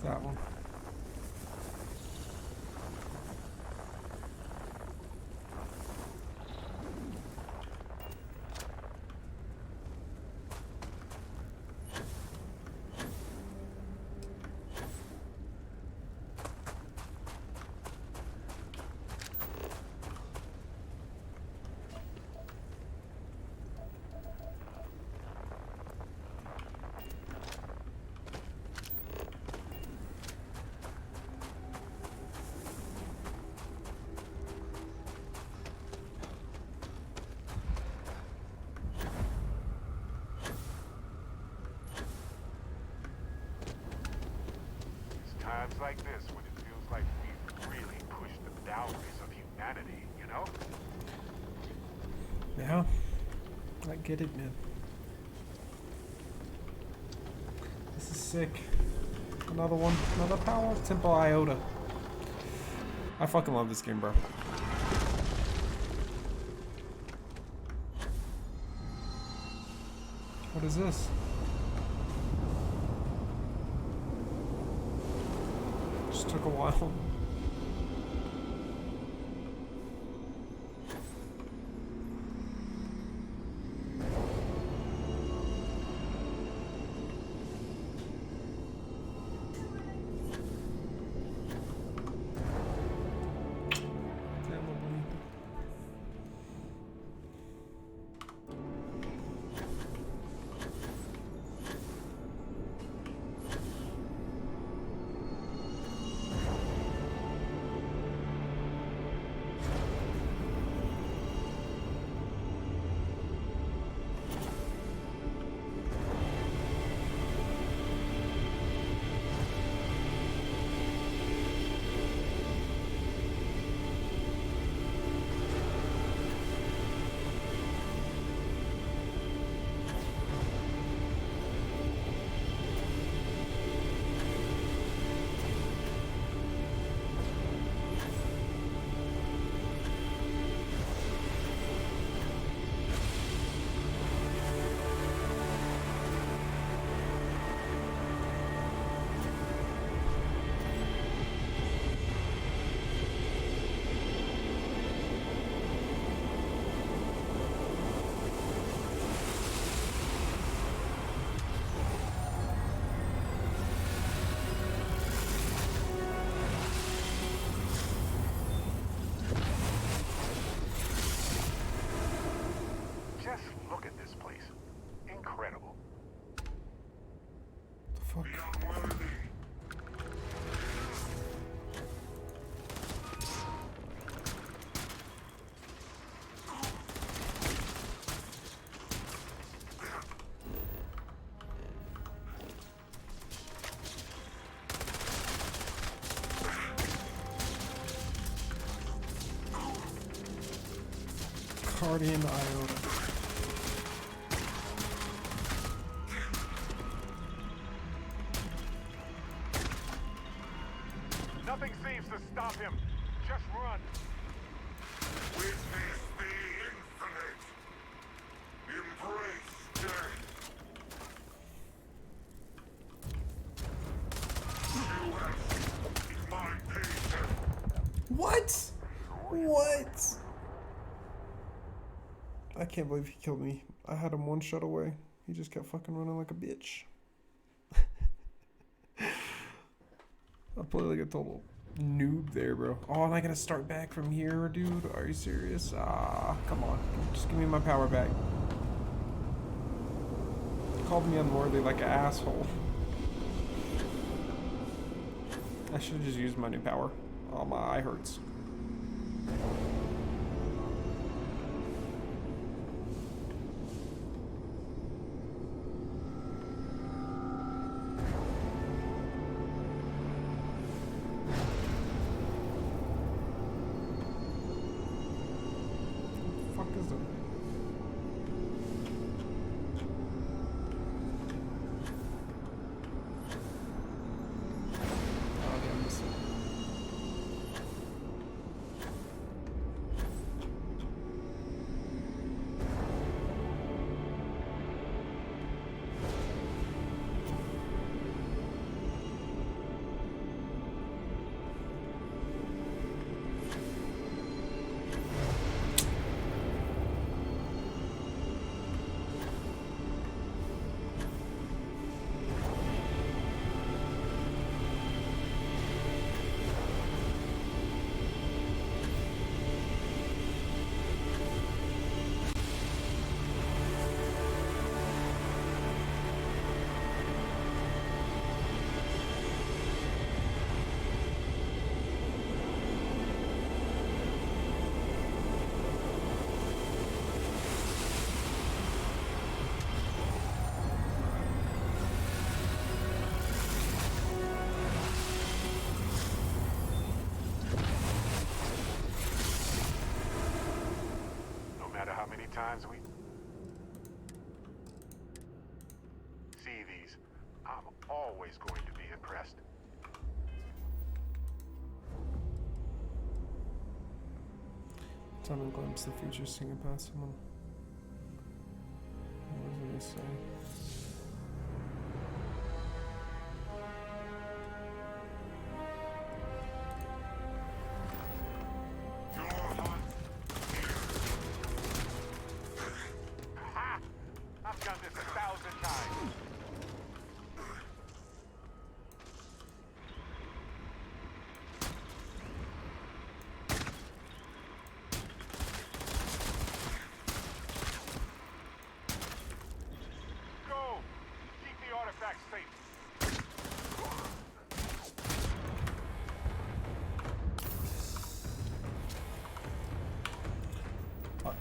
That one. Times like this when it feels like we've really pushed the boundaries of humanity, you know? Yeah. I get it, man. This is sick. Another one. Another power. Temple Iota. I fucking love this game, bro. What is this? Just took a while. Just look at this place. Incredible. Fuck. Guardian Iota. Nothing seems to stop him. Just run. Witness the infinite. Embrace death. You have my patience. What? What? I can't believe he killed me. I had him one shot away. He just kept fucking running like a bitch. I played like a total noob there, bro. Oh, am I gonna start back from here, dude? Are you serious? Ah, come on. Just give me my power back. Called me unworthy like an asshole. I should have just used my new power. Oh, my eye hurts. What the fuck is it? Oh, damn, this is... sometimes we see these. I'm always going to be impressed. Time to glimpse the future singing past someone. What does it say? Ha! I've done this 1,000 times. Go! Keep the artifact safe. Fuck.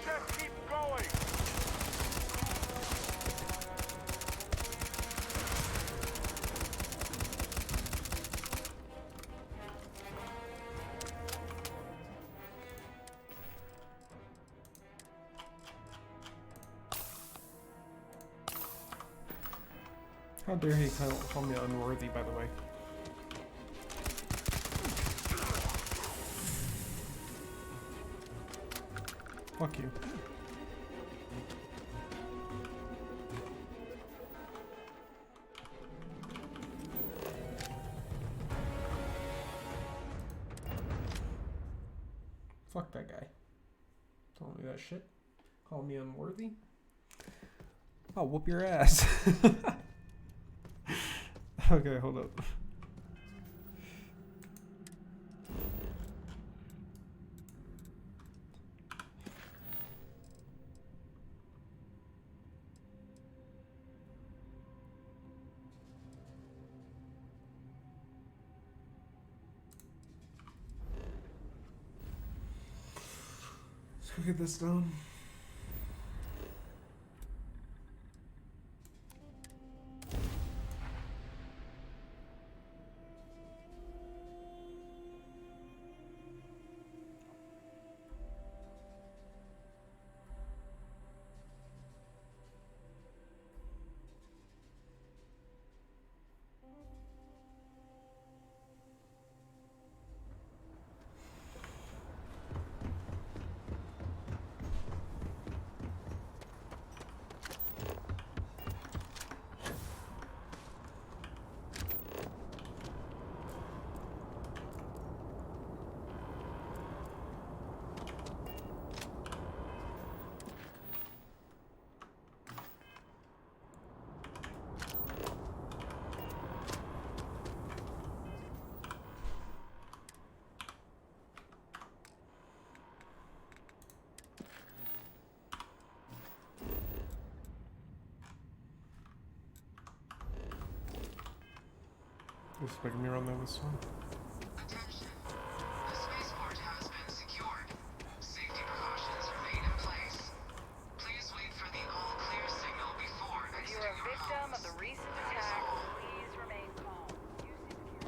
Just keep going! How dare he call me unworthy, by the way. Fuck you. Fuck that guy. Telling me that shit. Call me unworthy. I'll whoop your ass. Okay, hold up. Let's go get this done. Just making me run down this one. Attention. The spaceport has been secured. Safety precautions remain in place. Please wait for the all-clear signal before If exiting you're a your victim homes. of the recent attack, please remain calm. Use security.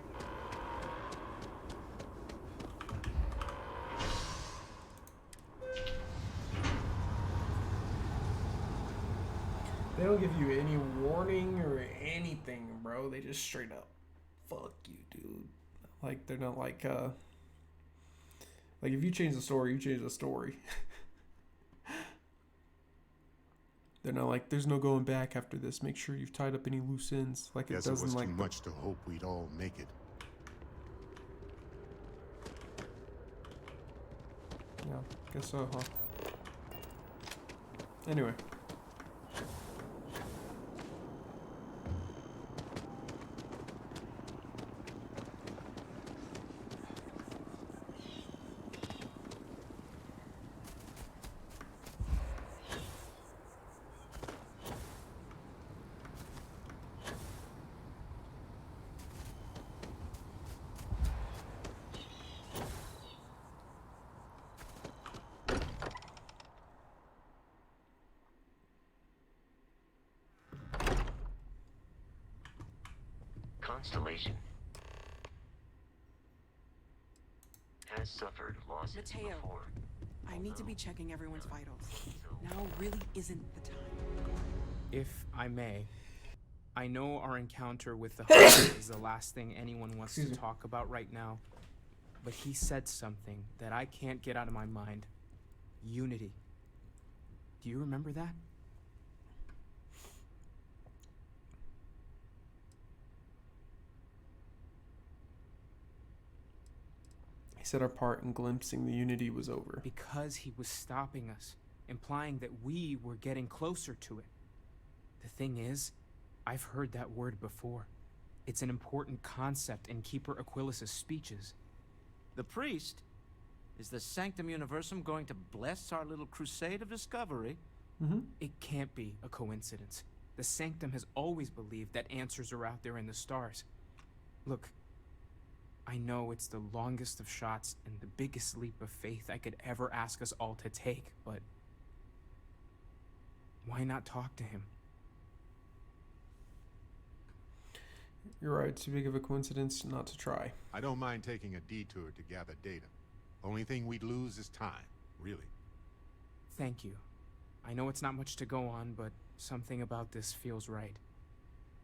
They don't give you any warning or anything, bro. They just straight up fuck you, dude. Like they're not like if you change the story, you change the story. They're not like there's no going back after this. Make sure you've tied up any loose ends. Like it Guess it doesn't was like too much to hope we'd all make it. Yeah, guess so, huh? Anyway. constellation has suffered losses Mateo, before. I need to be checking everyone's vitals. Now really isn't the time. If I may, I know our encounter with the host is the last thing anyone wants to talk about right now, but he said something that I can't get out of my mind. Unity. Do you remember that? He said our part in glimpsing the Unity was over. Because he was stopping us, implying that we were getting closer to it. The thing is, I've heard that word before. It's an important concept in Keeper Aquilas's speeches. The priest? Is the Sanctum Universum going to bless our little crusade of discovery? It can't be a coincidence. The Sanctum has always believed that answers are out there in the stars. Look, I know it's the longest of shots and the biggest leap of faith I could ever ask us all to take, but why not talk to him? You're right, too big of a coincidence not to try. I don't mind taking a detour to gather data. Only thing we'd lose is time, really. Thank you. I know it's not much to go on, but something about this feels right.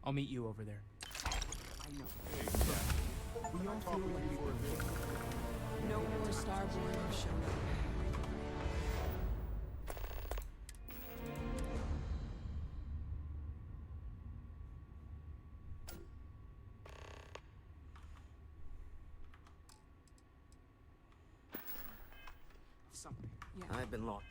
I'll meet you over there. I know. We all feel like we've been No more Starborn have shown up. something. Yeah. I've been lost.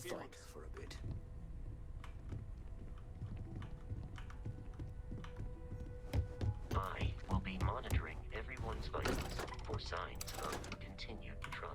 Fight for a bit. I will be monitoring everyone's vitals for signs of continued trauma.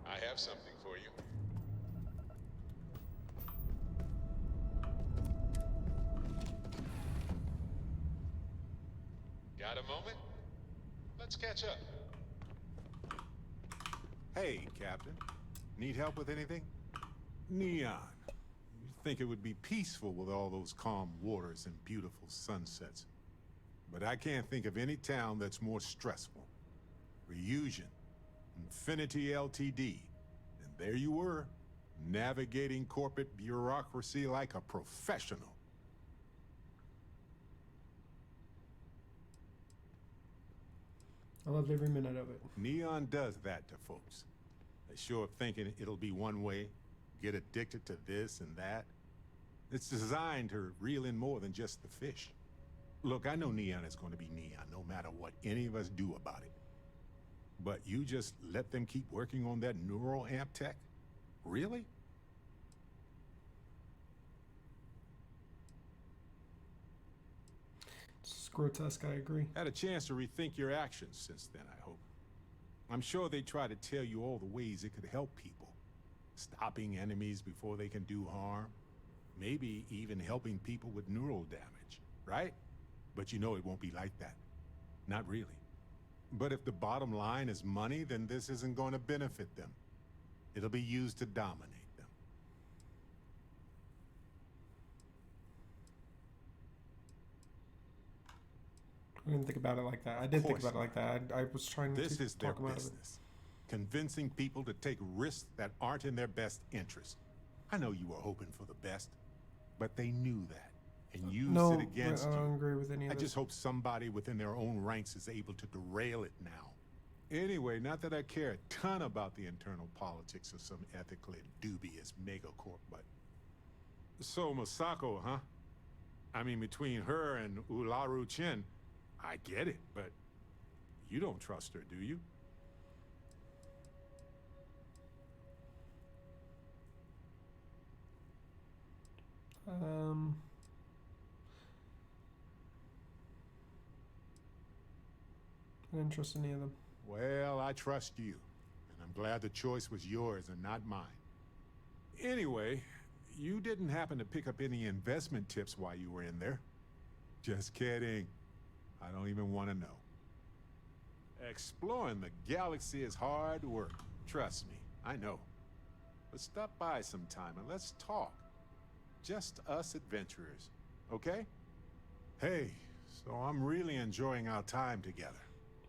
I have something for you. Got a moment? Let's catch up. Hey, Captain. Need help with anything? Neon. You'd think it would be peaceful with all those calm waters and beautiful sunsets. But I can't think of any town that's more stressful. Reusion. Infinity Ltd. And there you were, navigating corporate bureaucracy like a professional. I loved every minute of it. Neon does that to folks. They show up thinking it'll be one way, get addicted to this and that. It's designed to reel in more than just the fish. Look, I know Neon is going to be Neon, no matter what any of us do about it. But you just let them keep working on that neural amp tech? Really? It's grotesque, I agree. Had a chance to rethink your actions since then, I hope. I'm sure they try to tell you all the ways it could help people. Stopping enemies before they can do harm. Maybe even helping people with neural damage, right? But you know it won't be like that. Not really. But if the bottom line is money, then this isn't going to benefit them. It'll be used to dominate them. I didn't think about it like that. I did think about it like that. I was trying to This is their talk about it. business. Convincing people to take risks that aren't in their best interest. I know you were hoping for the best, but they knew that and used No, it against I you. don't agree with any of I this. just hope somebody within their own ranks is able to derail it now. Anyway, not that I care a ton about the internal politics of some ethically dubious megacorp, but... So, Masako, huh? I mean, between her and Ularu Chen, I get it, but you don't trust her, do you? I didn't trust any of them. Well, I trust you, and I'm glad the choice was yours and not mine. Anyway, you didn't happen to pick up any investment tips while you were in there? Just kidding. I don't even want to know. Exploring the galaxy is hard work. Trust me, I know. But stop by sometime and let's talk. Just us adventurers, okay? Hey, so I'm really enjoying our time together.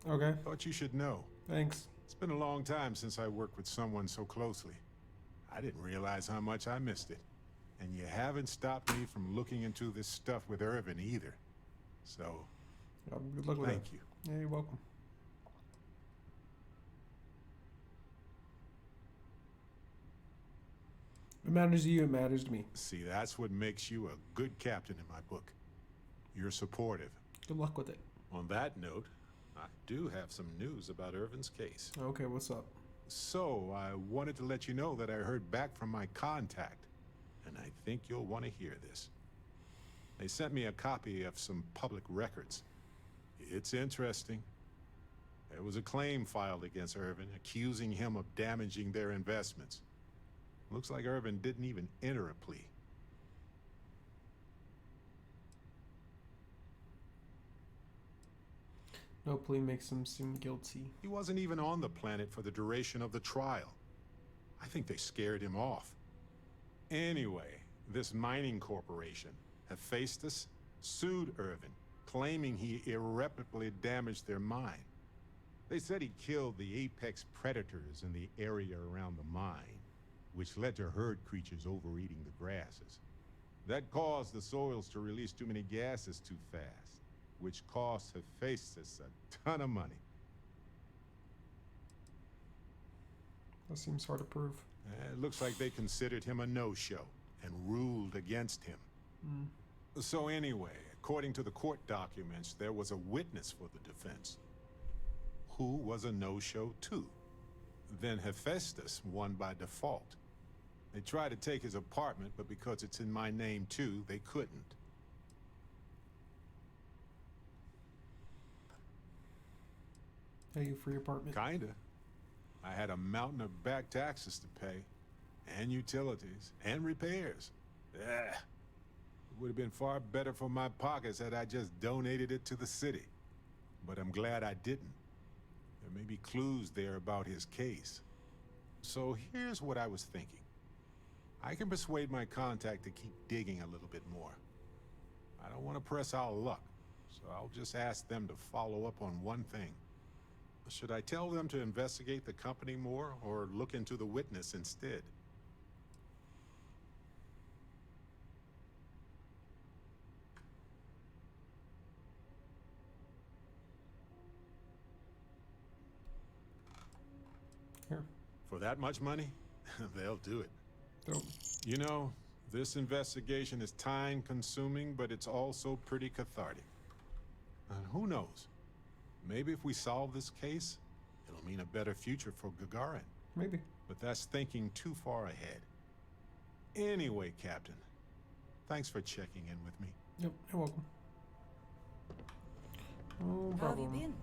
Okay. Thought you should know. Thanks. It's been a long time since I worked with someone so closely. I didn't realize how much I missed it. And you haven't stopped me from looking into this stuff with Irvin either. So, Good luck with that. thank you. Yeah, you're welcome. If it matters to you, it matters to me. See, that's what makes you a good captain in my book. You're supportive. Good luck with it. On that note, I do have some news about Irvin's case. Okay, what's up? So, I wanted to let you know that I heard back from my contact, and I think you'll want to hear this. They sent me a copy of some public records. It's interesting. There was a claim filed against Irvin, accusing him of damaging their investments. Looks like Irvin didn't even enter a plea. No plea makes him seem guilty. He wasn't even on the planet for the duration of the trial. I think they scared him off. Anyway, this mining corporation, Hephaestus, sued Irvin, claiming he irreparably damaged their mine. They said he killed the apex predators in the area around the mine, which led to herd creatures overeating the grasses. That caused the soils to release too many gases too fast, which cost Hephaestus a ton of money. That seems hard to prove. It looks like they considered him a no-show and ruled against him. So anyway, according to the court documents, there was a witness for the defense, who was a no-show too. Then Hephaestus won by default. They tried to take his apartment, but because it's in my name too, they couldn't. Hey, you free apartment. Kinda. I had a mountain of back taxes to pay, and utilities, and repairs. Ugh. It would have been far better for my pockets had I just donated it to the city. But I'm glad I didn't. There may be clues there about his case. So here's what I was thinking. I can persuade my contact to keep digging a little bit more. I don't want to press our luck, so I'll just ask them to follow up on one thing. Should I tell them to investigate the company more, or look into the witness instead? For that much money, they'll do it. Dope. You know, this investigation is time-consuming, but it's also pretty cathartic. And who knows? Maybe if we solve this case, it'll mean a better future for Gagarin. Maybe. But that's thinking too far ahead. Anyway, Captain, thanks for checking in with me. Yep, you're welcome. No How have you problem. been?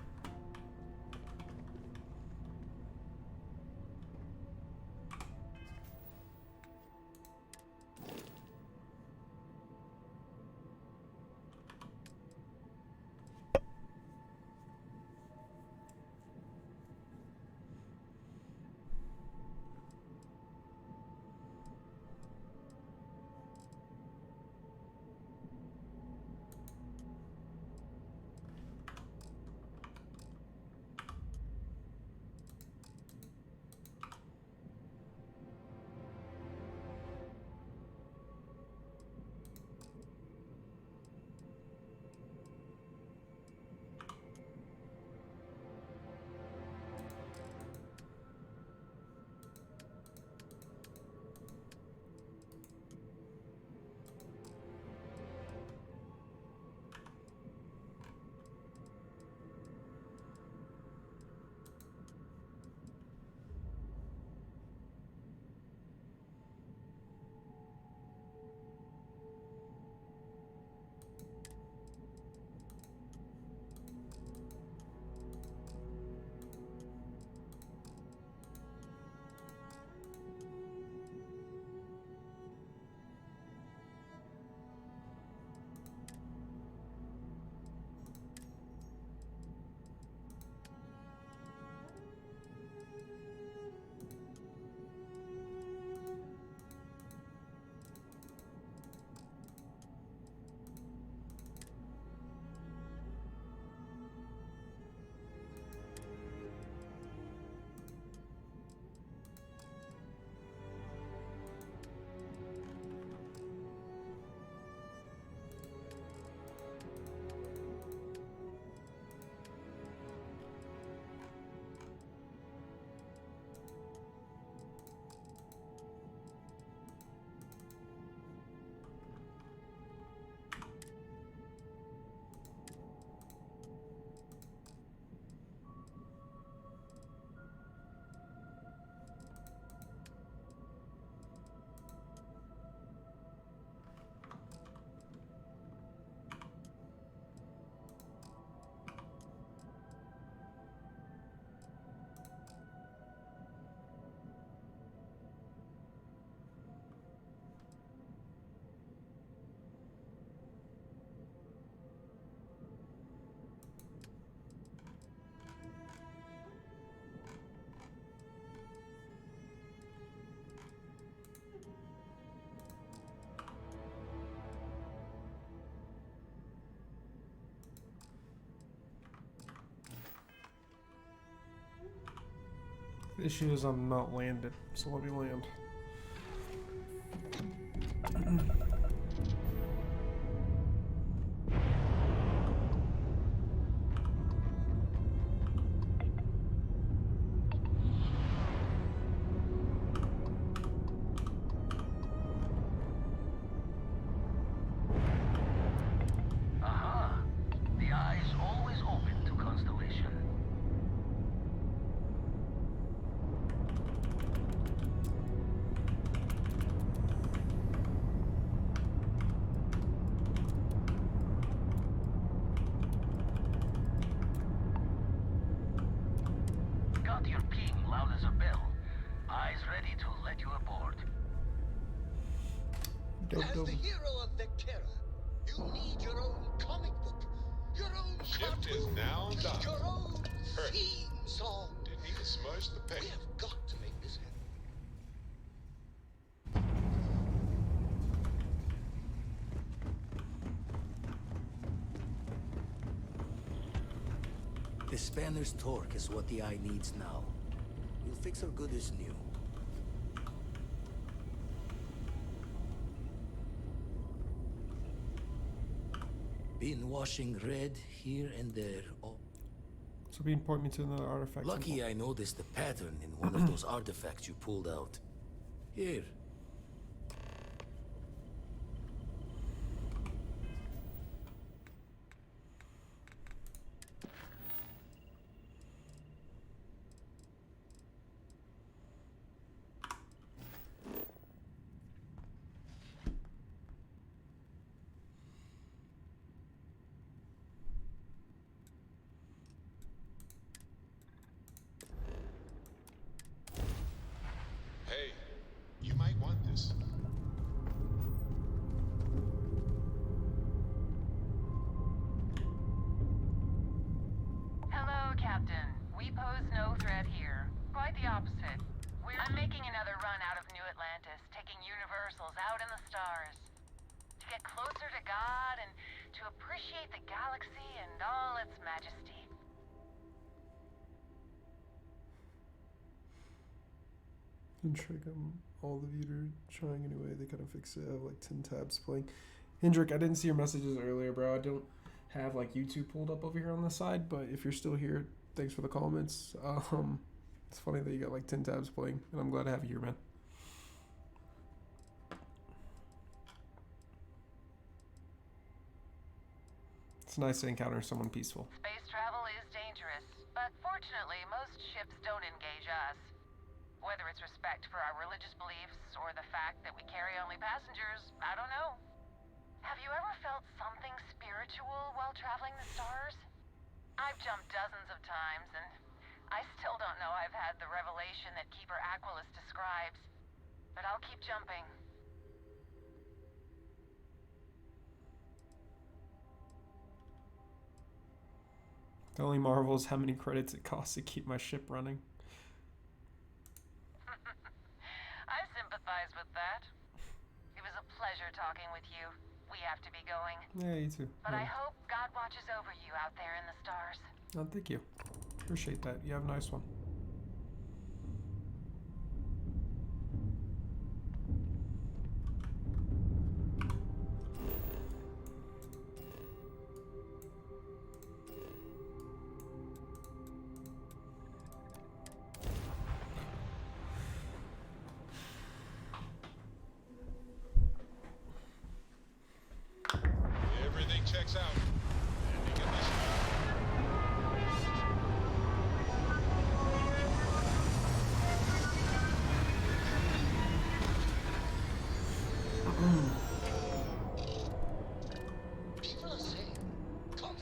The issue is I'm not landed, so let me land. Aha! The eye is always open to Constellation. Got your ping loud as a bell. Eyes ready to let you aboard. Dope, As dope. the hero of Vectera, you need your own comic book, your own Shift is cartoon, now done. your own Perfect. theme song. Didn't even smudge the We paint. have got to make this happen. The spanner's torque is what the eye needs now. We'll fix her good as new. Been washing red here and there. Oh, So being point me to another artifact. Lucky I noticed the pattern in one of those artifacts you pulled out. Here. Hey, you might want this. Hello, Captain. We pose no threat here. Quite the opposite. I'm making another run out of New Atlantis, taking universals out in the stars. To get closer to God and to appreciate the galaxy and all its majesty. And check all the viewers trying anyway. They kind of fix it. I have like 10 tabs playing. Hendrik, I didn't see your messages earlier, bro. I don't have like YouTube pulled up over here on the side, but if you're still here, thanks for the comments. It's funny that you got like 10 tabs playing, and I'm glad to have you here, man. It's nice to encounter someone peaceful. Space travel is dangerous, but fortunately, most ships don't engage us. Whether it's respect for our religious beliefs or the fact that we carry only passengers, I don't know. Have you ever felt something spiritual while traveling the stars? I've jumped dozens of times, and I still don't know I've had the revelation that Keeper Aquilus describes. But I'll keep jumping. The only marvel is how many credits it costs to keep my ship running. I sympathize with that. It was a pleasure talking with you. We have to be going. Yeah, you too. But Yeah. I hope God watches over you out there in the stars. Oh, thank you. Appreciate that. You have a nice one. Everything checks out. Ending of mission. People are saying, come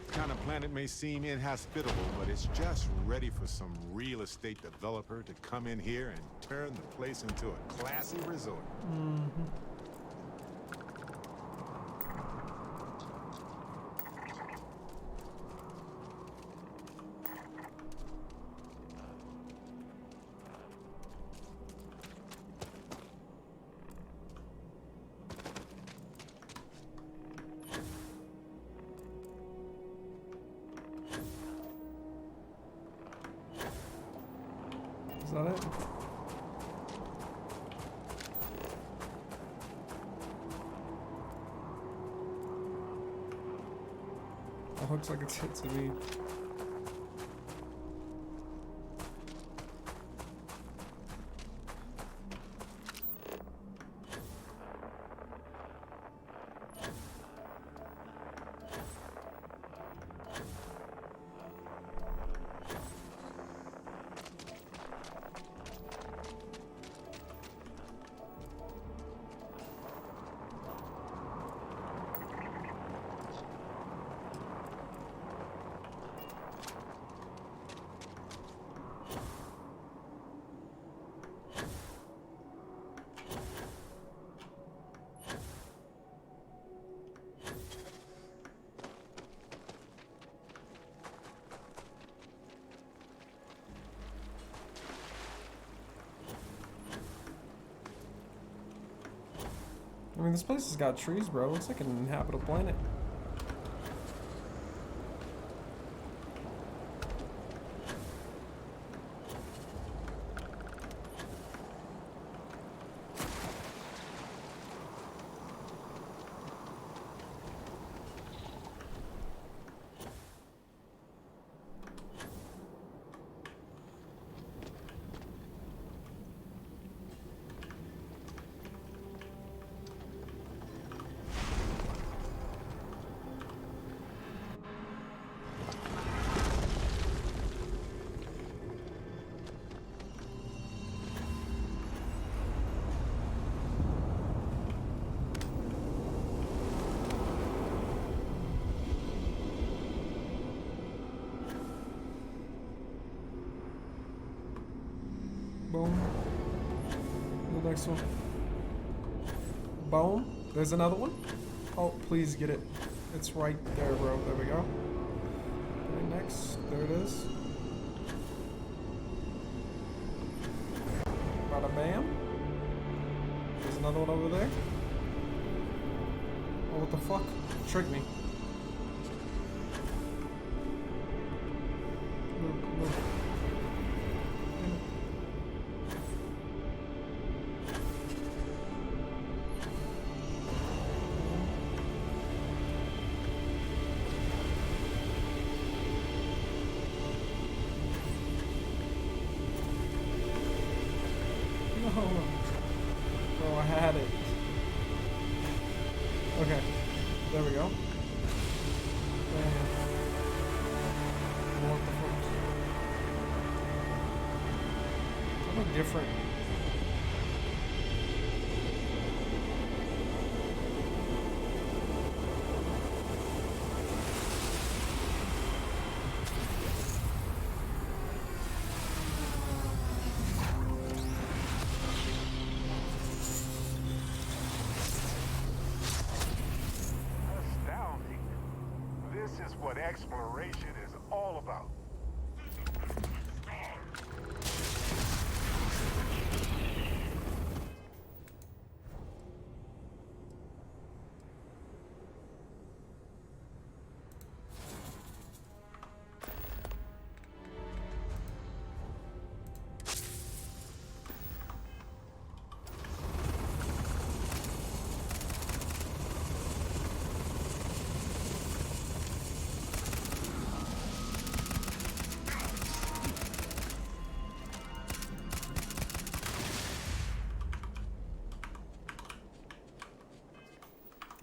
The kind of planet may seem inhospitable, but it's just ready for some real estate developer to come in here and turn the place into a classy resort. Is that it? It looks like it's it to me. I mean, this place has got trees, bro. Looks like an inhabitable planet. Boom. The next one. Boom. There's another one. Oh, please get it. It's right there, bro. There we go. Okay, next. There it is. Bada bam. There's another one over there. Oh, what the fuck? Trick me. Move, move. No. Oh, I had it. Okay. There we go. What the fuck? They look different. Astounding. This is what exploration is all about.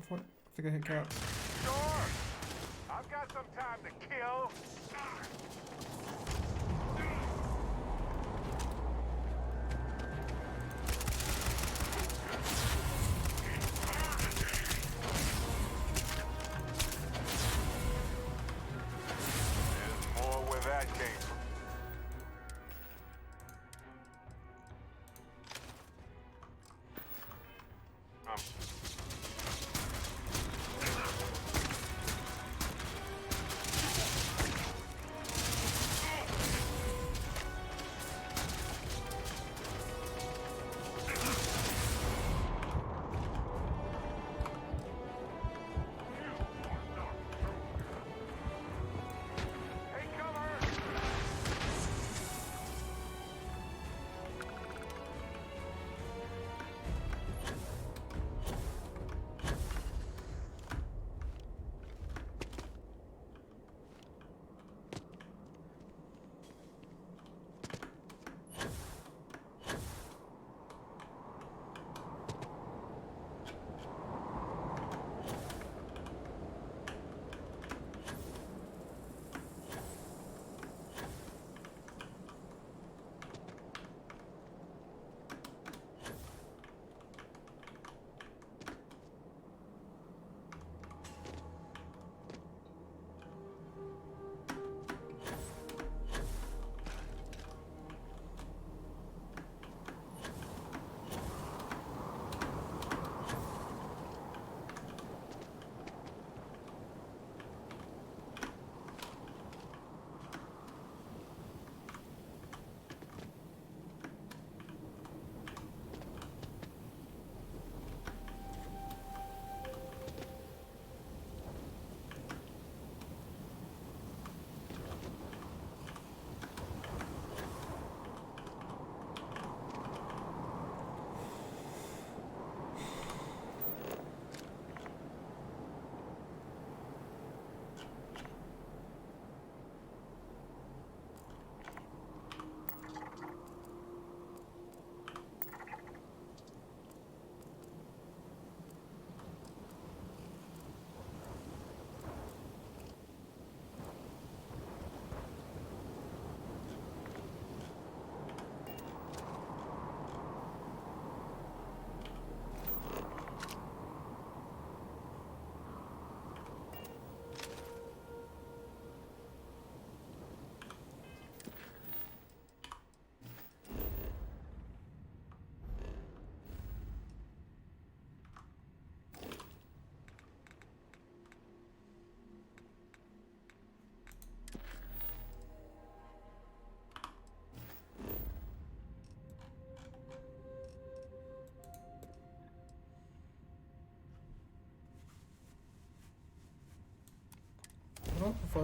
What? I think I hit cap. Sure. I've got some time to kill. There's more where that came from.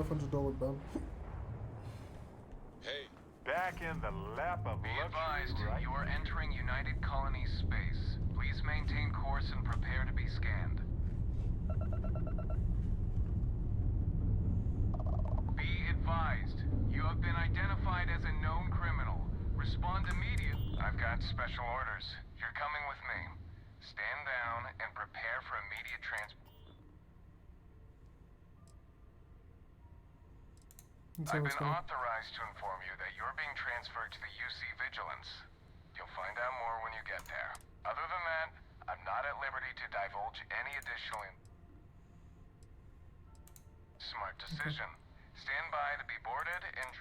$500 bounty. Hey, Back in the lap of Be luxury, advised, right? you are entering United Colonies space. Please maintain course and prepare to be scanned. Be advised, you have been identified as a known criminal. Respond immediately. I've got special orders. You're coming with me. Stand down and prepare for immediate transport. I've been authorized to inform you that you're being transferred to the UC Vigilance. You'll find out more when you get there. Other than that, I'm not at liberty to divulge any additional Smart decision. Stand by to be boarded and...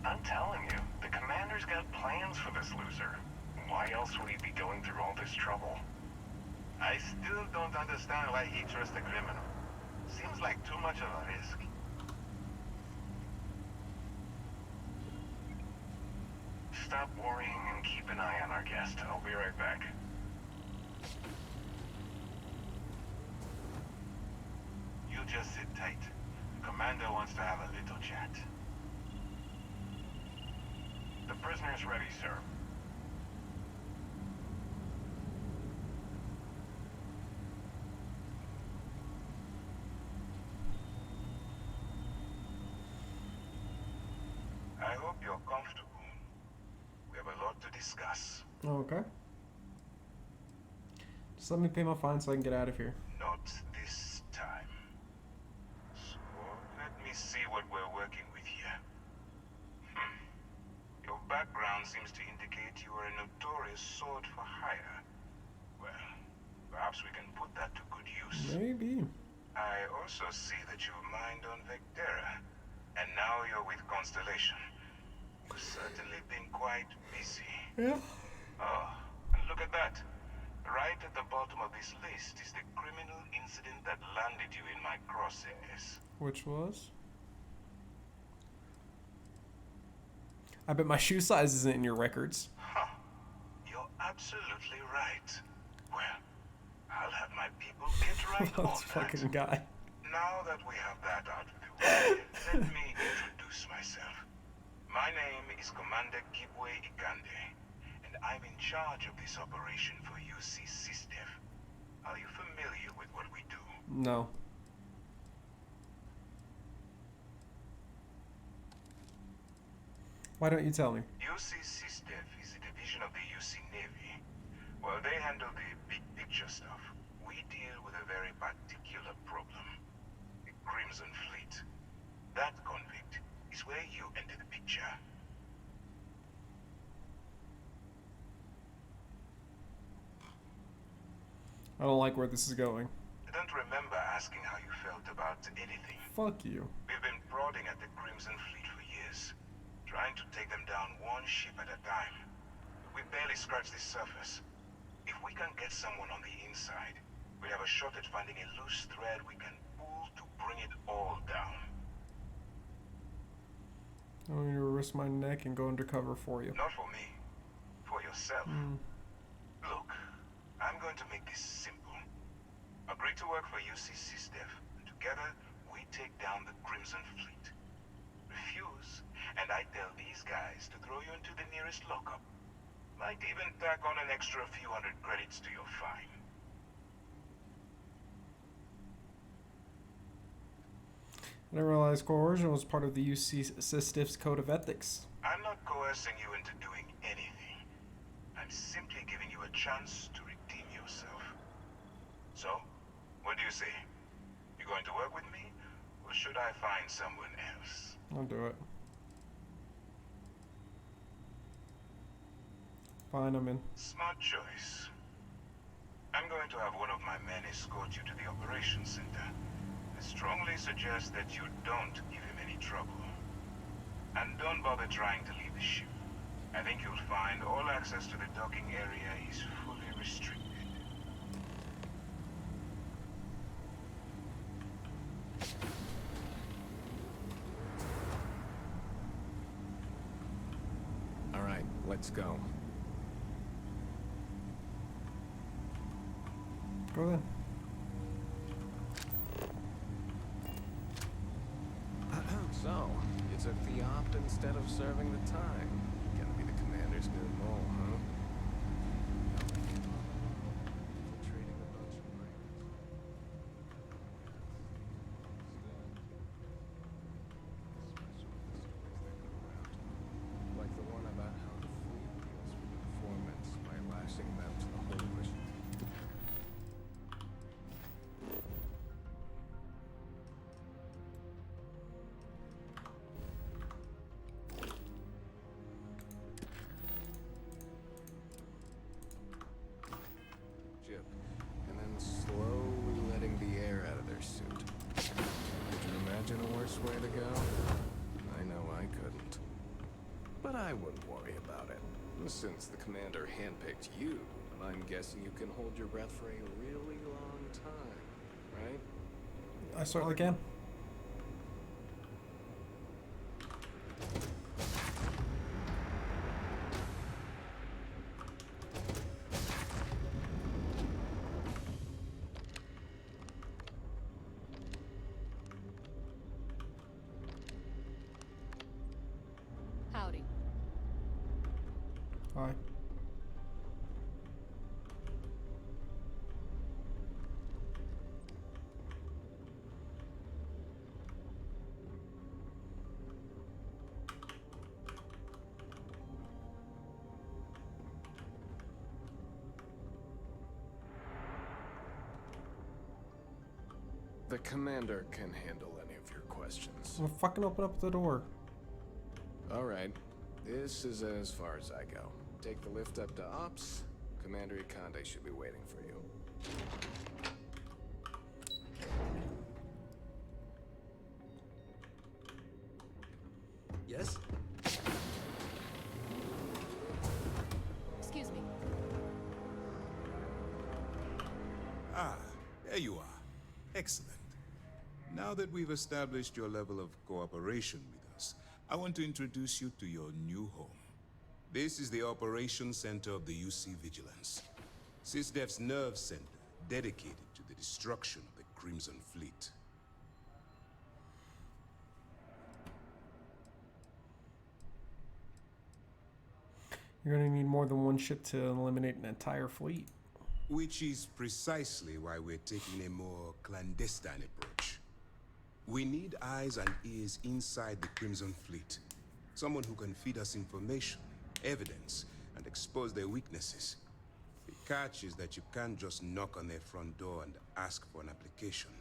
I'm telling you, the commander's got plans for this loser. Why else would he be going through all this trouble? I still don't understand why he trusts a criminal. Seems like too much of a risk. Stop worrying and keep an eye on our guest. I'll be right back. You just sit tight. The commander wants to have a little chat. The prisoner's ready, sir. I hope you're comfortable. We have a lot to discuss. Okay. Just let me pay my fine so I can get out of here. Not this time. So, let me see what we're working with here. Your background seems to indicate you are a notorious sword for hire. Well, perhaps we can put that to good use. Maybe. I also see that you've mined on Vectera, and now you're with Constellation. You've certainly been quite busy. Yeah. Oh, and look at that. Right at the bottom of this list is the criminal incident that landed you in my crosshairs. Which was? I bet my shoe size isn't in your records. Huh. You're absolutely right. Well, I'll have my people get right on That's fucking guy. Now that we have that out of the way, let me introduce myself. My name is Commander Kibwe Ikande, and I'm in charge of this operation for UC SysDev. Are you familiar with what we do? No. Why don't you tell me? UC SysDev is a division of the UC Navy. Well, they handle the big picture stuff. We deal with a very particular problem. The Crimson Fleet. That convict is where you enter the picture. I don't like where this is going. I don't remember asking how you felt about anything. Fuck you. We've been prodding at the Crimson Fleet for years, trying to take them down one ship at a time. We barely scratched the surface. If we can get someone on the inside, we have a shot at finding a loose thread we can pull to bring it all down. I'm going to risk my neck and go undercover for you. Not for me. For yourself. Look, I'm going to make this simple. Agree to work for UC SysDev, and together we take down the Crimson Fleet. Refuse, and I tell these guys to throw you into the nearest lockup. Might even tack on an extra few hundred credits to your fine. I didn't realize coercion was part of the UC SysDev's code of ethics. I'm not coercing you into doing anything. I'm simply giving you a chance to redeem yourself. So, what do you say? You going to work with me, or should I find someone else? I'll do it. Fine, I'm in. Smart choice. I'm going to have one of my men escort you to the operations center. I strongly suggest that you don't give him any trouble. And don't bother trying to leave the ship. I think you'll find all access to the docking area is fully restricted. Let's go. Go then. So, you took the opt instead of serving the time. Gonna be the commander's new mole, huh? Infiltrating a bunch of miners. Like the one about how the fleet deals with informants by lashing them to the whole mission. Chip, and then slowly letting the air out of their suit. Could you imagine a worse way to go? I know I couldn't. But I wouldn't worry about it. Since the commander handpicked you, I'm guessing you can hold your breath for a really long time, right? I certainly can. Howdy. Hi. The commander can handle any of your questions. Well, fucking open up the door. All right. This is as far as I go. Take the lift up to Ops. Commander Ikande should be waiting for you. Yes? Excuse me. Ah, there you are. Excellent. Now that we've established your level of cooperation with us, I want to introduce you to your new home. This is the Operations Center of the UC Vigilance. SysDef's nerve center, dedicated to the destruction of the Crimson Fleet. You're gonna need more than one ship to eliminate an entire fleet. Which is precisely why we're taking a more clandestine approach. We need eyes and ears inside the Crimson Fleet. Someone who can feed us information, evidence, and expose their weaknesses. The catch is that you can't just knock on their front door and ask for an application.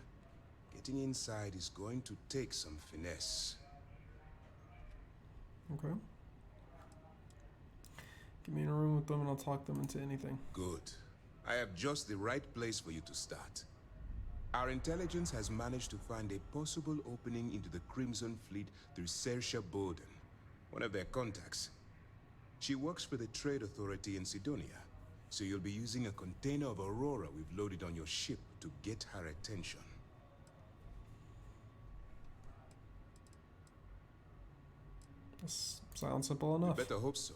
Getting inside is going to take some finesse. Okay. Get me in a room with them and I'll talk them into anything. Good. I have just the right place for you to start. Our intelligence has managed to find a possible opening into the Crimson Fleet through Saoirse Bowden, one of their contacts. She works for the Trade Authority in Sidonia, so you'll be using a container of Aurora we've loaded on your ship to get her attention. This sounds simple enough. You better hope so.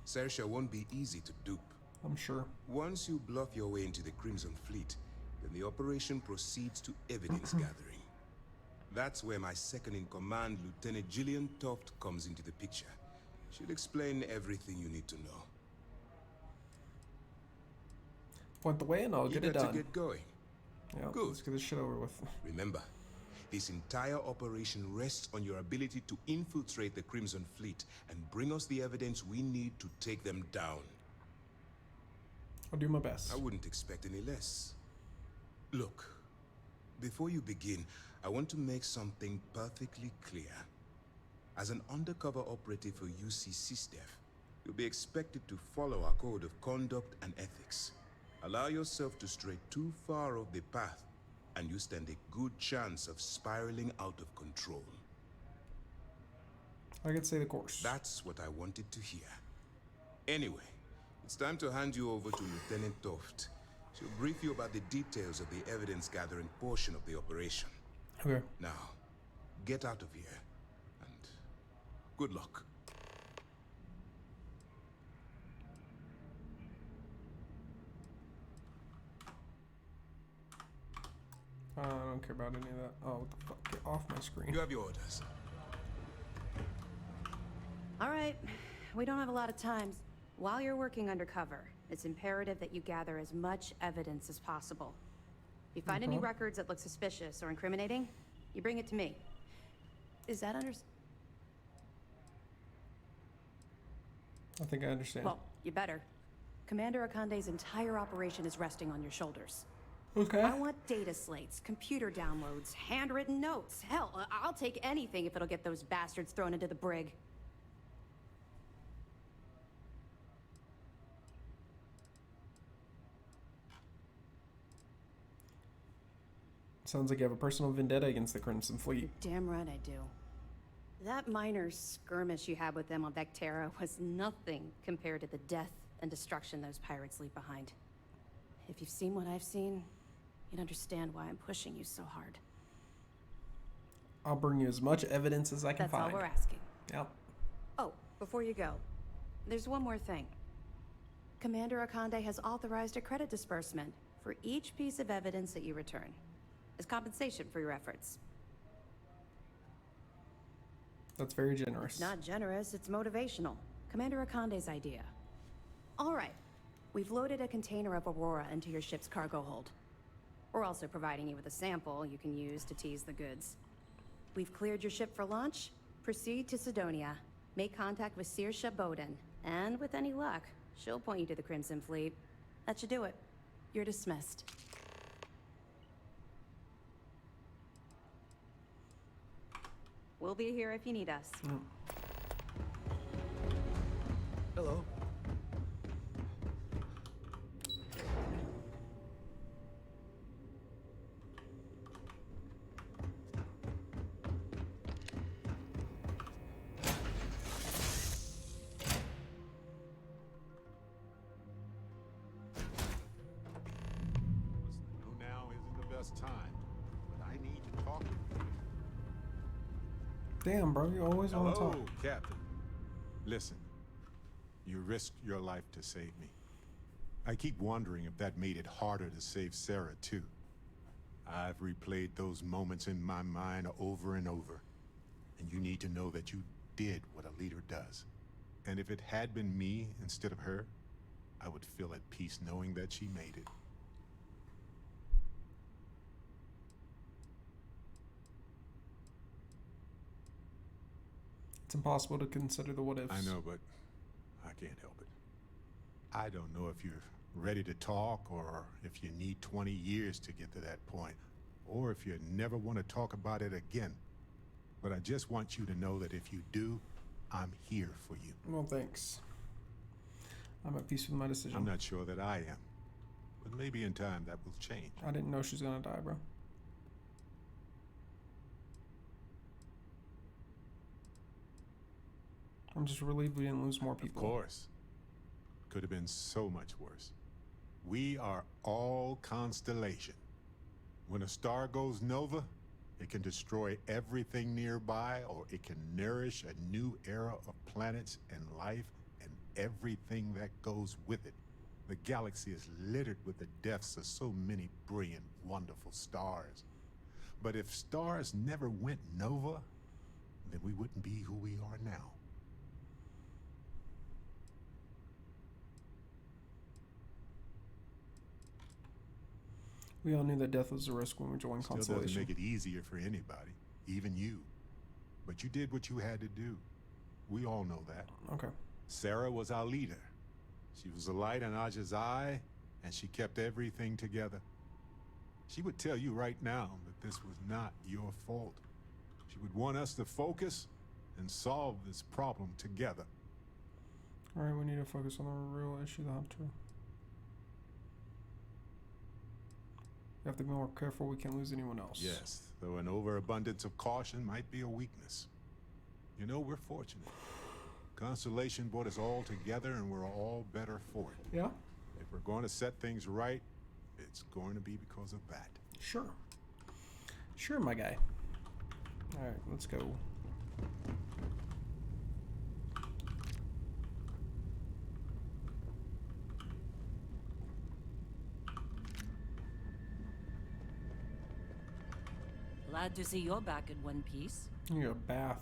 Saoirse won't be easy to dupe. I'm sure. Once you bluff your way into the Crimson Fleet, then the operation proceeds to evidence gathering. That's where my second-in-command, Lieutenant Gillian Toft, comes into the picture. She'll explain everything you need to know. Point the way and I'll get it done. To get going. Yeah, good. Let's get this shit over with. Remember, this entire operation rests on your ability to infiltrate the Crimson Fleet and bring us the evidence we need to take them down. I'll do my best. I wouldn't expect any less. Look, before you begin, I want to make something perfectly clear. As an undercover operative for UC SysDef, you'll be expected to follow our code of conduct and ethics. Allow yourself to stray too far off the path, and you stand a good chance of spiraling out of control. I could say the course. That's what I wanted to hear. Anyway, it's time to hand you over to Lieutenant Toft. She'll brief you about the details of the evidence-gathering portion of the operation. Okay. Now, get out of here, and good luck. don't care about any of that. Oh, what the fuck? Get off my screen. You have your orders. All right, we don't have a lot of time. While you're working undercover, it's imperative that you gather as much evidence as possible. If you find any records that look suspicious or incriminating, you bring it to me. Is that I think I understand. Well, you better. Commander Akande's entire operation is resting on your shoulders. Okay. I want data slates, computer downloads, handwritten notes. Hell, I'll take anything if it'll get those bastards thrown into the brig. Sounds like you have a personal vendetta against the Crimson Fleet. Damn right I do. That minor skirmish you had with them on Vectera was nothing compared to the death and destruction those pirates leave behind. If you've seen what I've seen, you'd understand why I'm pushing you so hard. I'll bring you as much evidence as I can find. That's all we're asking. Yep. Oh, before you go, there's one more thing. Commander Akande has authorized a credit disbursement for each piece of evidence that you return, as compensation for your efforts. That's very generous. It's not generous, it's motivational. Commander Akande's idea. All right, we've loaded a container of Aurora into your ship's cargo hold. We're also providing you with a sample you can use to tease the goods. We've cleared your ship for launch. Proceed to Sidonia. Make contact with Saoirse Bowden. And with any luck, she'll point you to the Crimson Fleet. That should do it. You're dismissed. We'll be here if you need us. Hello. Now isn't the best time, but I need to talk to you. Damn, bro, you always want to Hello, talk. Captain. Listen, you risked your life to save me. I keep wondering if that made it harder to save Sarah, too. I've replayed those moments in my mind over and over. And you need to know that you did what a leader does. And if it had been me instead of her, I would feel at peace knowing that she made it. It's impossible to consider the what ifs. I know, but I can't help it. I don't know if you're ready to talk, or if you need 20 years to get to that point, or if you never want to talk about it again. But I just want you to know that if you do, I'm here for you. Well, thanks. I'm at peace with my decision. I'm not sure that I am, but maybe in time that will change. I didn't know she's gonna die, bro. I'm just relieved we didn't lose more people. Of course. Could have been so much worse. We are all constellation. When a star goes nova, it can destroy everything nearby, or it can nourish a new era of planets and life and everything that goes with it. The galaxy is littered with the deaths of so many brilliant, wonderful stars. But if stars never went nova, then we wouldn't be who we are now. We all knew that death was a risk when we joined Still Constellation. doesn't make it easier for anybody, even you. But you did what you had to do. We all know that. Okay. Sarah was our leader. She was a light in Aja's eye, and she kept everything together. She would tell you right now that this was not your fault. She would want us to focus and solve this problem together. All right, we need to focus on the real issue, the Hunter. We have to be more careful we can't lose anyone else. Yes, though an overabundance of caution might be a weakness. You know, we're fortunate. Constellation brought us all together, and we're all better for it. Yeah? If we're going to set things right, it's going to be because of that. Sure. Sure, my guy. All right, let's go. Glad to see you're back in one piece. You got a bath.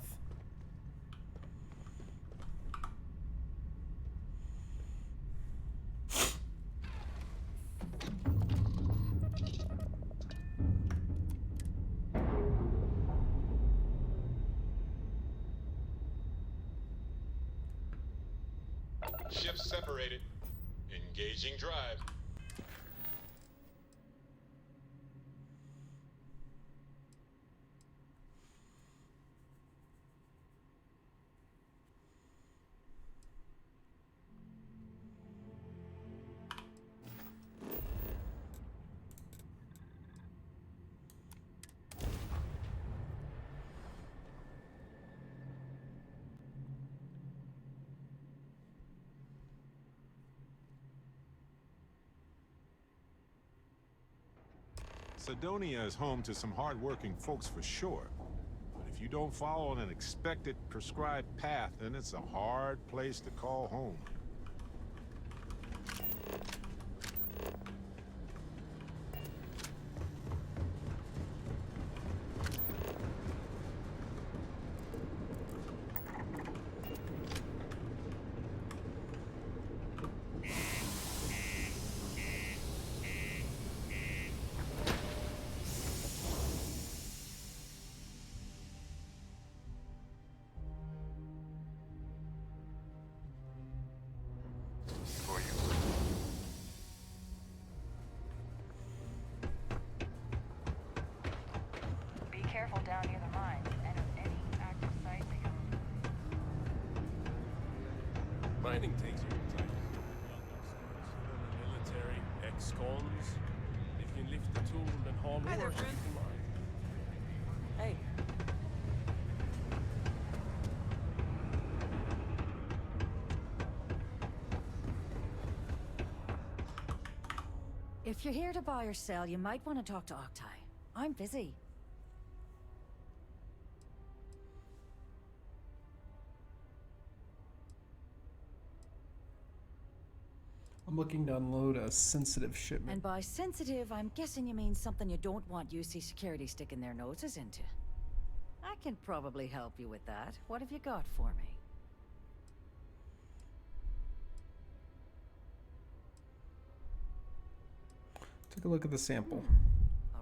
Ships separated. Engaging drive. Cydonia is home to some hard-working folks for sure. But if you don't follow an expected, prescribed path, then it's a hard place to call home. Be careful down near the mines, and if any active site becomes... Mining takes you time. Military, ex-cons. If you can lift the tool and haul Hi there, ore, friend. you mine. Hey. If you're here to buy or sell, you might want to talk to Octai. I'm busy. I'm looking to unload a sensitive shipment. And by sensitive, I'm guessing you mean something you don't want UC security sticking their noses into. I can probably help you with that. What have you got for me? Take a look at the sample.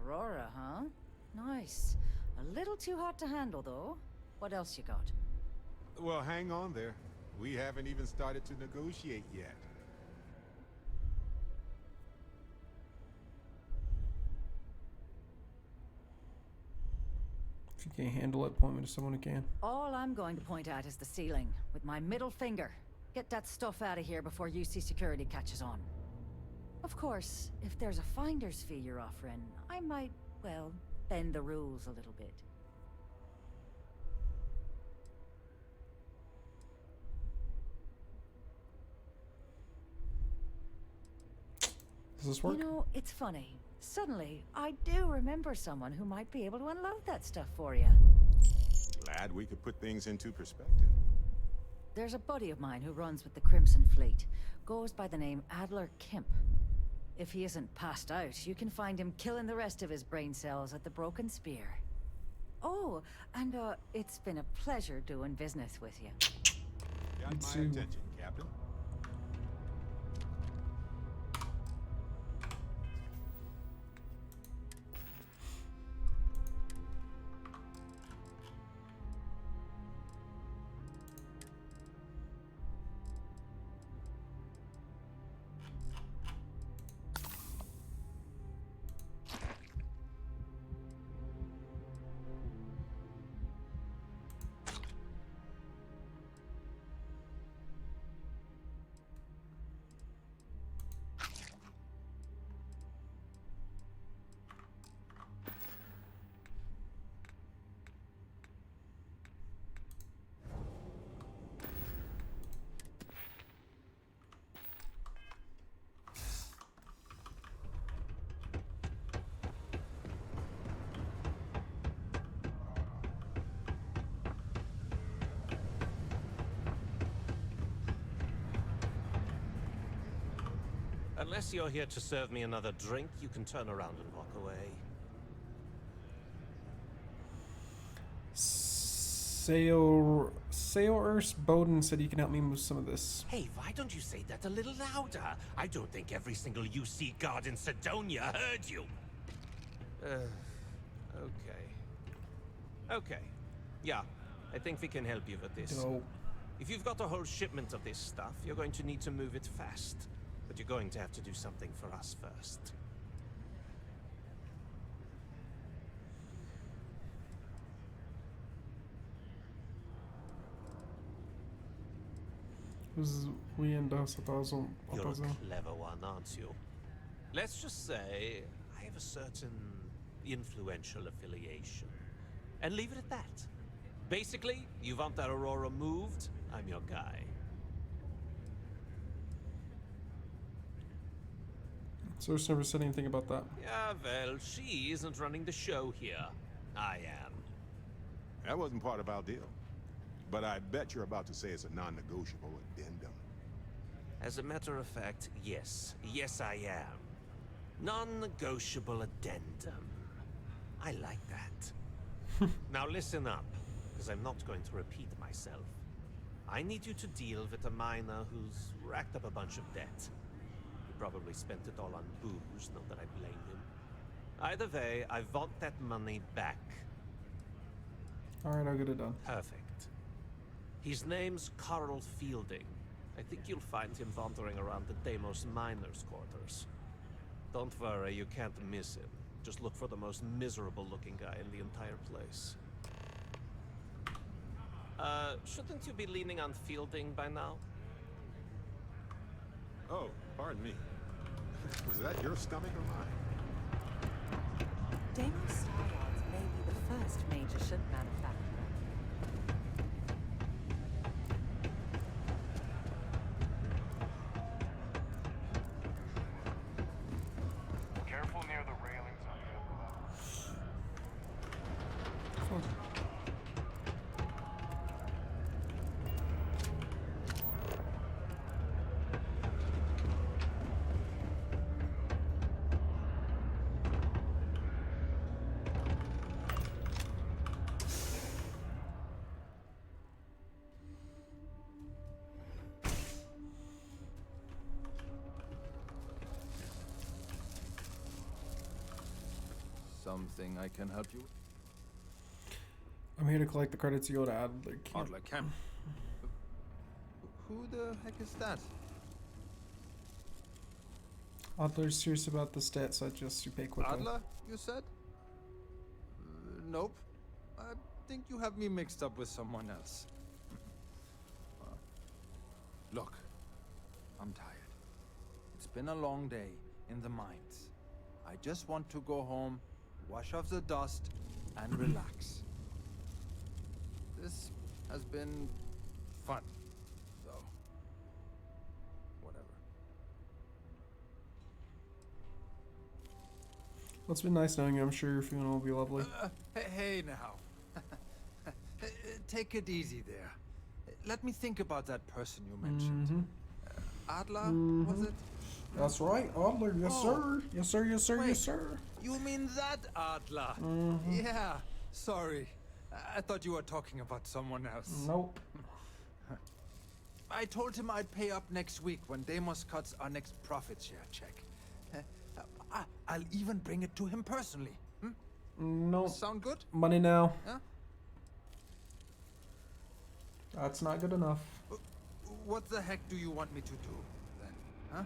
Aurora, huh? Nice. A little too hot to handle, though. What else you got? Well, hang on there. We haven't even started to negotiate yet. If you can't handle it, point me to someone who can. All I'm going to point at is the ceiling, with my middle finger. Get that stuff out of here before UC security catches on. Of course, if there's a finder's fee you're offering, I might, well, bend the rules a little bit. Does this work? You know, it's funny. Suddenly, I do remember someone who might be able to unload that stuff for you. Glad we could put things into perspective. There's a buddy of mine who runs with the Crimson Fleet. Goes by the name Adler Kemp. If he isn't passed out, you can find him killing the rest of his brain cells at the Broken Spear. Oh, and it's been a pleasure doing business with you. Got my attention, Captain. Unless you're here to serve me another drink, you can turn around and walk away. Sailors Bowden said he can help me move some of this. Hey, why don't you say that a little louder? I don't think every single UC guard in Sidonia heard you. Okay. Okay. Yeah, I think we can help you with this. Dope. If you've got a whole shipment of this stuff, you're going to need to move it fast. But you're going to have to do something for us first. We end us a thousand. You're a clever one, aren't you? Let's just say I have a certain influential affiliation. And leave it at that. Basically, you want that Aurora moved, I'm your guy. Source never said anything about that. Yeah, well, she isn't running the show here. I am. That wasn't part of our deal. But I bet you're about to say it's a non-negotiable addendum. As a matter of fact, yes. Yes, I am. Non-negotiable addendum. I like that. Now listen up, because I'm not going to repeat myself. I need you to deal with a miner who's racked up a bunch of debt. He probably spent it all on booze, not that I blame him. Either way, I want that money back. Alright, I'll get it done. Perfect. His name's Carl Fielding. I think you'll find him wandering around the Deimos miners' quarters. Don't worry, you can't miss him. Just look for the most miserable-looking guy in the entire place. Shouldn't you be leaning on Fielding by now? Oh, pardon me. Was that your stomach or mine? Deimos Starfield may be the first major ship manufacturer. Careful near the railings on the Something I can help you with? I'm here to collect the credits you owe to Adler Camp. Adler Camp? Who the heck is that? Adler's serious about the stats, so I just you pay quickly. Adler, you said? Nope. I think you have me mixed up with someone else. Look, I'm tired. It's been a long day in the mines. I just want to go home, wash off the dust, and relax. This has been fun, though. Whatever. Well, it's been nice knowing you. I'm sure your funeral will be lovely. Hey now. Take it easy there. Let me think about that person you mentioned. Adler, was it? That's right, Adler. Yes, sir. Yes, sir. Yes, sir. Wait, Yes, sir. You mean that Adler? Yeah. Sorry. I thought you were talking about someone else. Nope. I told him I'd pay up next week when Deimos cuts our next profit share check. I'll even bring it to him personally. No. Sound good? Money now. Yeah? That's not good enough. What the heck do you want me to do, then? Huh?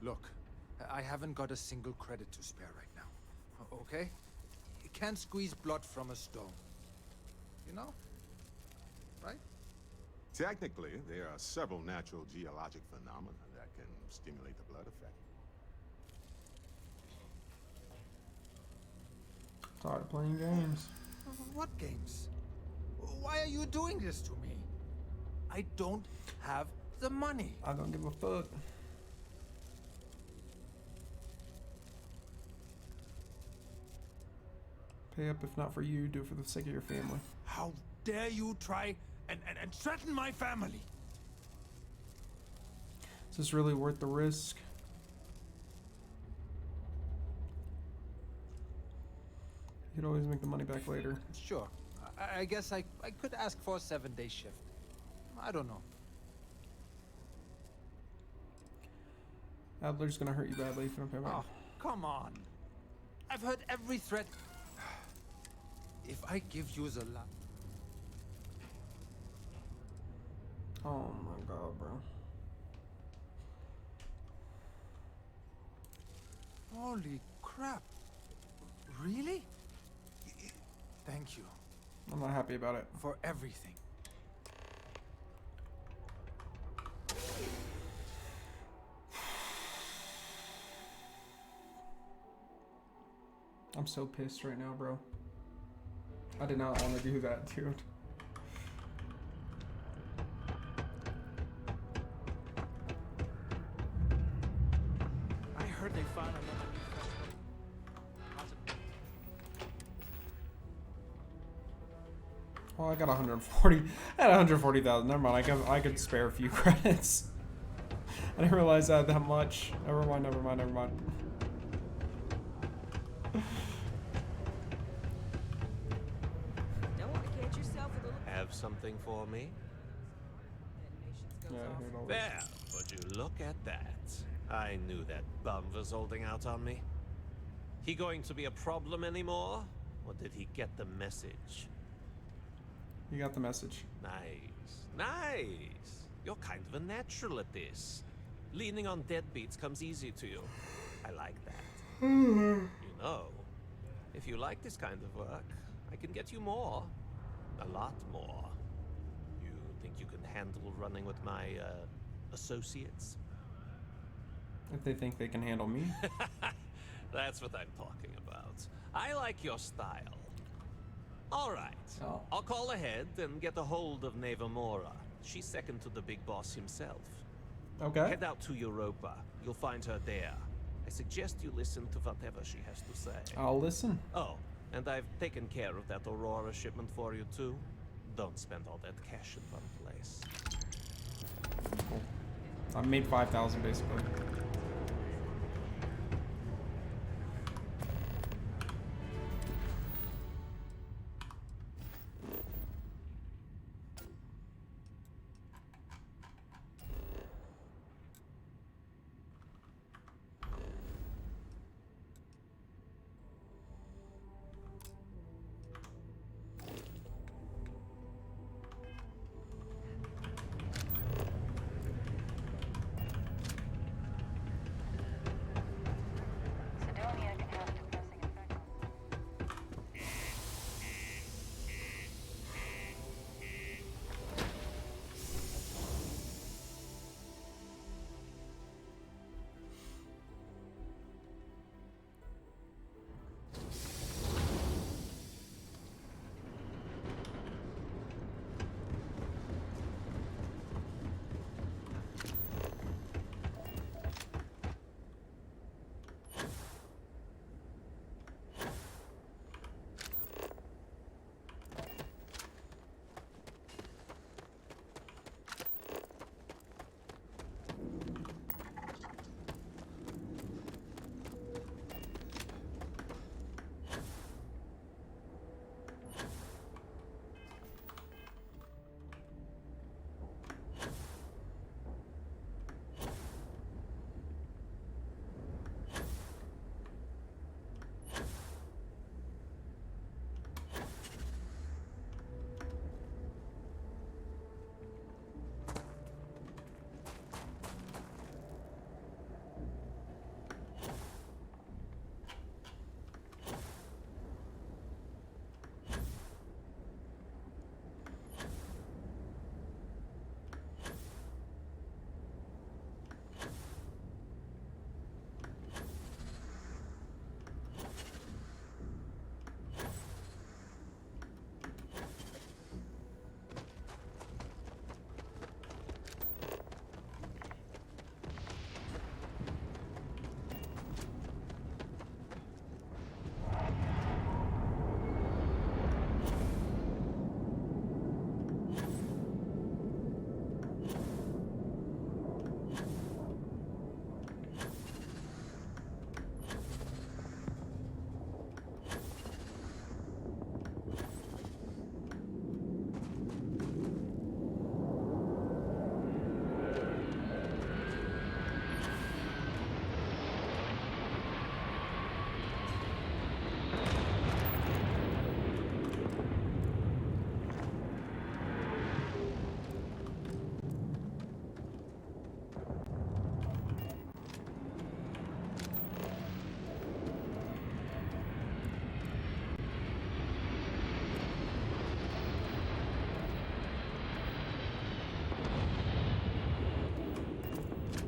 Look, I haven't got a single credit to spare right now. Okay? You can't squeeze blood from a stone. You know? Right? Technically, there are several natural geologic phenomena that can stimulate the blood effect. Tired of playing games. What games? Why are you doing this to me? I don't have the money. I don't give a fuck. Pay up if not for you, do it for the sake of your family. How dare you try and threaten my family? Is this really worth the risk? You could always make the money back later. Sure, I guess I could ask for a 7-day shift. I don't know. Adler's gonna hurt you badly if you don't pay back. Oh, come on. I've heard every threat. If I give you the lot. Oh my god, bro. Holy crap. Really? Thank you. I'm not happy about it. For everything. I'm so pissed right now, bro. I did not want to do that, dude. I heard they found another new Well, I got 140. I had 140,000. Never mind. I could spare a few credits. I didn't realize I had that much. Never mind. Never mind. Never mind. Don't want to catch yourself with a little. Have something for me? Yeah, I heard all There, would you look at that? I knew that bum was holding out on me. He going to be a problem anymore? Or did he get the message? You got the message. Nice. Nice. You're kind of a natural at this. Leaning on deadbeats comes easy to you. I like that. You know, if you like this kind of work, I can get you more. A lot more. You think you can handle running with my, associates? If they think they can handle me. That's what I'm talking about. I like your style. All right. Oh. I'll call ahead and get a hold of Neva Mora. She's second to the big boss himself. Okay. Head out to Europa. You'll find her there. I suggest you listen to whatever she has to say. I'll listen. Oh, and I've taken care of that Aurora shipment for you too. Don't spend all that cash in one place. Cool. I made 5,000 basically.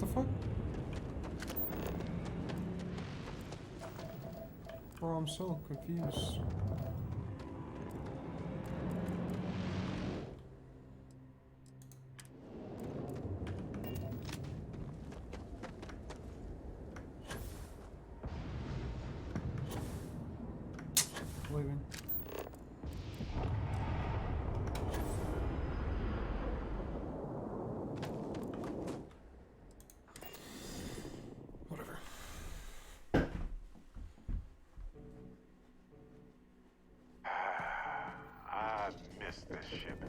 the fuck? Bro, I'm so confused. Leaving. Whatever. I miss this ship.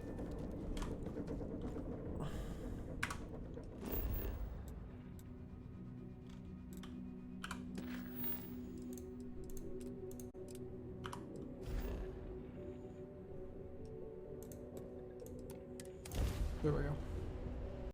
There we go.